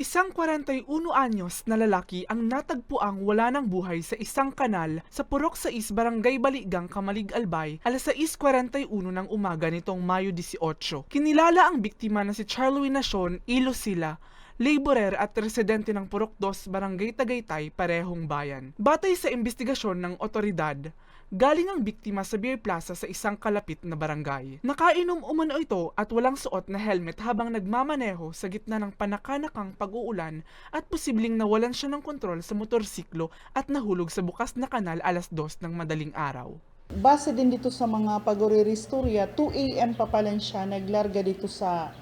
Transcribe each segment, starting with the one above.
Isang 41 anyos na lalaki ang natagpuang wala ng buhay sa isang kanal sa Purok 6, Barangay Baligang, Camalig, Albay, alas 6:41 ng umaga nitong Mayo 18. Kinilala ang biktima na si Charlwin Nacion Ilosila, laborer at residente ng Purok 2, Barangay Tagaytay, parehong bayan. Batay sa investigasyon ng otoridad, galing ang biktima sa beer plaza sa isang kalapit na barangay. Nakainom umano ito at walang suot na helmet habang nagmamaneho sa gitna ng panakanakang pag-uulan at posibleng nawalan siya ng kontrol sa motorsiklo at nahulog sa bukas na kanal alas 2 ng madaling araw. Base din dito sa mga pagre-restorya, 2 AM pa pala siya naglarga dito sa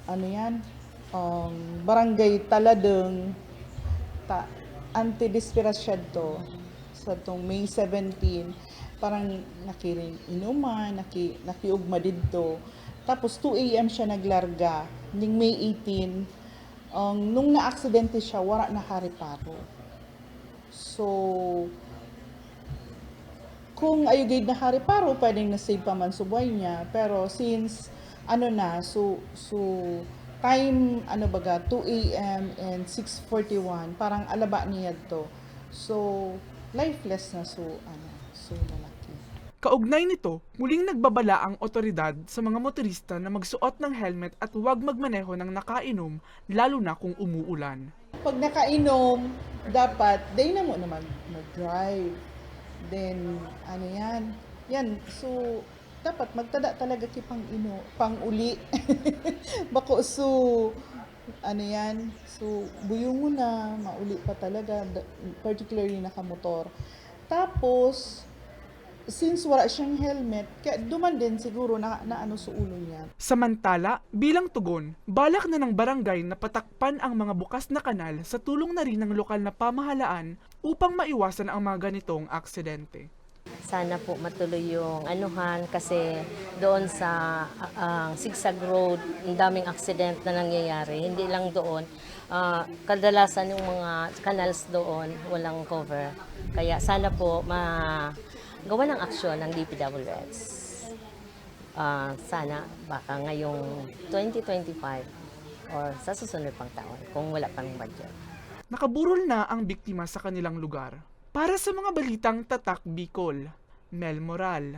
ano yan, Barangay Taladeng, Antidesperasyon sa tong May 17, parang nakiring inuman, nakiugma dito. Tapos 2 AM siya naglarga, ning May 18, nung na-aksidente siya, wala na hariparo. So, kung ayugid na hariparo, pwedeng na-save pa man subay niya. Pero since, time, 2 AM and 6:41, parang alaba niya to. So, lifeless na so lalaki. Kaugnay nito, muling nagbabala ang otoridad sa mga motorista na magsuot ng helmet at huwag magmaneho ng nakainom, lalo na kung umuulan. Pag nakainom, dapat, day na mo na mag-drive. Then, yan, so, dapat magtada talaga ki pang-uli. Bako, so, so, buyong mo na, mauli pa talaga, particularly nakamotor. Tapos, since wala siyang helmet, kaya duman din siguro na sa ulo niya. Samantala, bilang tugon, balak na ng barangay na patakpan ang mga bukas na kanal sa tulong na rin ng lokal na pamahalaan upang maiwasan ang mga ganitong aksidente. Sana po matuloy yung anuhan kasi doon sa Zigzag Road, ang daming accident na nangyayari. Hindi lang doon, kadalasan yung mga canals doon walang cover. Kaya sana po gawa ng aksyon ng DPWH. Sana baka ngayong 2025 or sa susunod pang taon kung wala pang budget. Nakaburol na ang biktima sa kanilang lugar. Para sa mga balitang Tatak Bicol, Mel Moral.